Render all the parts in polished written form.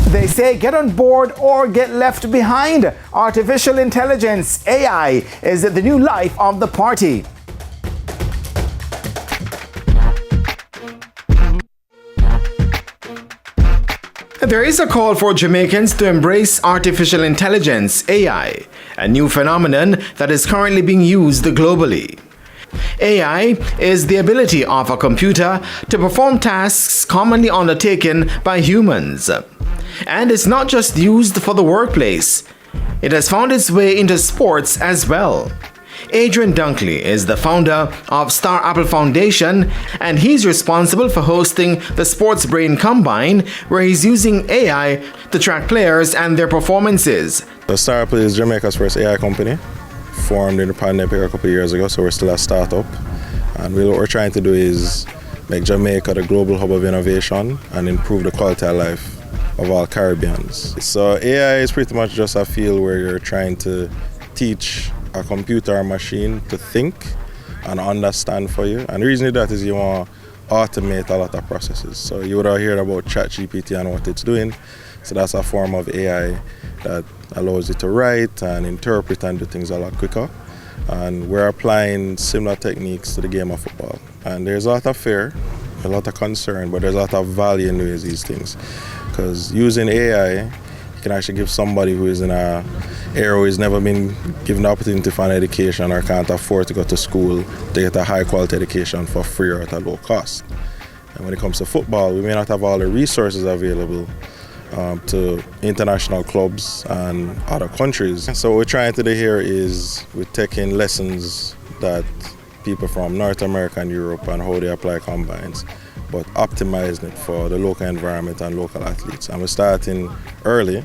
They say get on board or get left behind. Artificial intelligence, AI, is the new life of the party. There is a call for Jamaicans to embrace artificial intelligence, AI, a new phenomenon that is currently being used globally. AI is the ability of a computer to perform tasks commonly undertaken by humans. And it's not just used for the workplace. It has found its way into sports as well. Adrian Dunkley is the founder of Star Apple Foundation, and he's responsible for hosting the Sports Brain Combine, where he's using AI to track players and their performances. The Star Apple is Jamaica's first AI company, formed in the pandemic a couple of years ago, so we're still a startup. And what we're trying to do is make Jamaica the global hub of innovation and improve the quality of life of all Caribbeans. So AI is pretty much just a field where you're trying to teach a computer or machine to think and understand for you. And the reason that is you want to automate a lot of processes. So you would have heard about ChatGPT and what it's doing. So that's a form of AI that allows you to write and interpret and do things a lot quicker. And we're applying similar techniques to the game of football. And there's a lot of fear, a lot of concern, but there's a lot of value in doing these things. Because using AI, you can actually give somebody who is in an area who has never been given the opportunity for an education or can't afford to go to school to get a high quality education for free or at a low cost. And when it comes to football, we may not have all the resources available to international clubs and other countries. So what we're trying to do here is we're taking lessons that people from North America and Europe and how they apply combines, but optimizing it for the local environment and local athletes. And we're starting early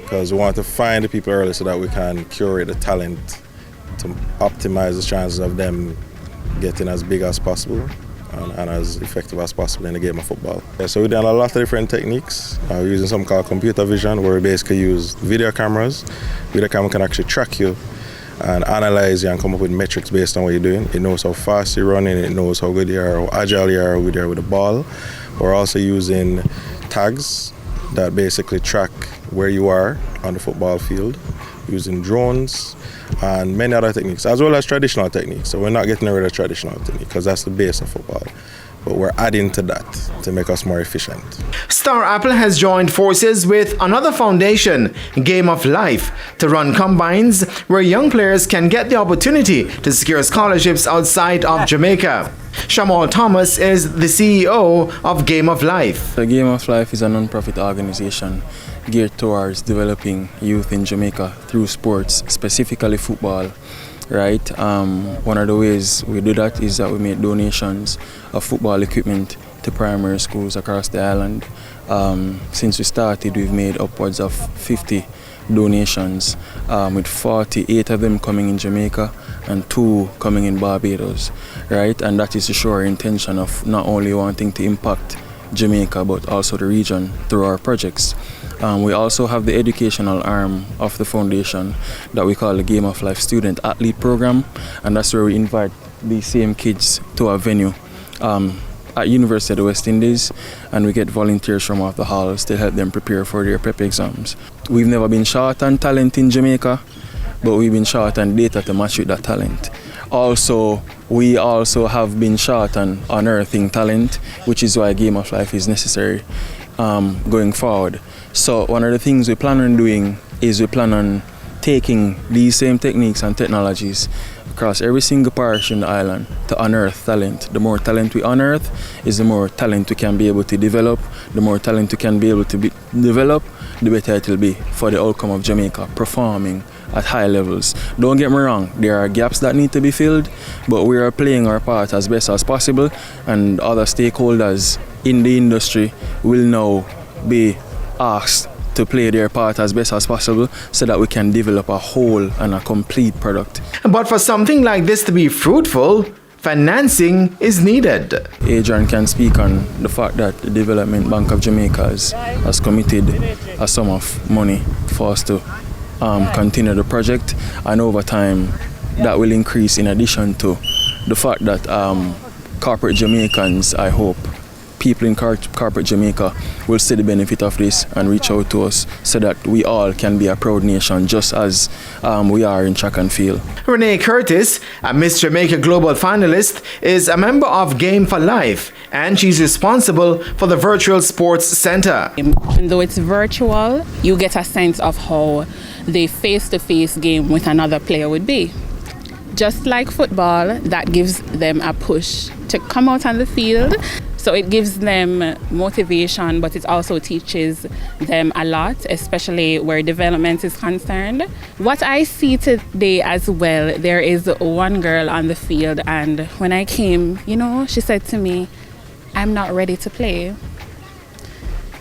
because we want to find the people early so that we can curate the talent to optimize the chances of them getting as big as possible and as effective as possible in the game of football. So we've done a lot of different techniques. We're using something called computer vision, where we basically use video cameras. Video camera can actually track you and analyze you and come up with metrics based on what you're doing. It knows how fast you're running, it knows how good you are, how agile you are, how good you are with the ball. We're also using tags that basically track where you are on the football field, using drones and many other techniques, as well as traditional techniques. So we're not getting rid of traditional technique because that's the base of football. But we're adding to that to make us more efficient. Star Apple has joined forces with another foundation, Game of Life, to run combines where young players can get the opportunity to secure scholarships outside of Jamaica. Shamal Thomas is the CEO of Game of Life. The Game of Life is a non-profit organization geared towards developing youth in Jamaica through sports, specifically football. Right. One of the ways we do that is that we make donations of football equipment to primary schools across the island. Since we started, we've made upwards of 50 donations, with 48 of them coming in Jamaica and 2 coming in Barbados. Right, and that is to show our intention of not only wanting to impact Jamaica but also the region through our projects. We also have the educational arm of the foundation that we call the Game of Life Student Athlete Program, and that's where we invite these same kids to a venue at University of the West Indies, and we get volunteers from off the halls to help them prepare for their prep exams. We've never been short on talent in Jamaica, but we've been short on data to match with that talent. Also, we also have been short on unearthing talent, which is why Game of Life is necessary going forward. So one of the things we plan on doing is we plan on taking these same techniques and technologies across every single parish in the island to unearth talent. The more talent we unearth is the more talent we can be able to develop. The more talent we can be able to develop, the better it will be for the outcome of Jamaica performing at high levels. Don't get me wrong, there are gaps that need to be filled, but we are playing our part as best as possible, and other stakeholders in the industry will now be asked to play their part as best as possible so that we can develop a whole and a complete product. But for something like this to be fruitful, financing is needed. Adrian can speak on the fact that the Development Bank of Jamaica has committed a sum of money for us to continue the project, and over time that will increase in addition to the fact that corporate Jamaicans, I hope, people in corporate Jamaica will see the benefit of this and reach out to us so that we all can be a proud nation just as we are in track and field. Renee Curtis, a Miss Jamaica Global finalist, is a member of Game for Life, and she's responsible for the Virtual Sports Center. Even though it's virtual, you get a sense of how the face-to-face game with another player would be. Just like football, that gives them a push to come out on the field. So it gives them motivation, but it also teaches them a lot, especially where development is concerned. What I see today as well, there is one girl on the field, and when I came, she said to me, "I'm not ready to play."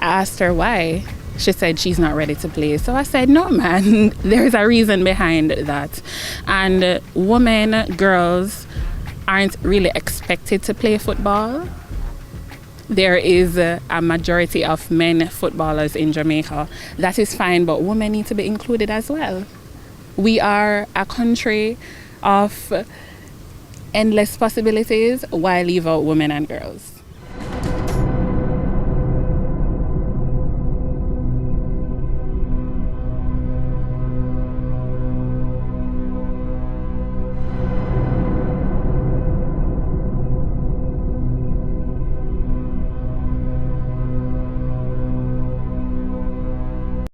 I asked her why. She said she's not ready to play. So I said, no, man, there's a reason behind that. And women, girls aren't really expected to play football. There is a majority of men footballers in Jamaica. That is fine, but women need to be included as well. We are a country of endless possibilities. Why leave out women and girls?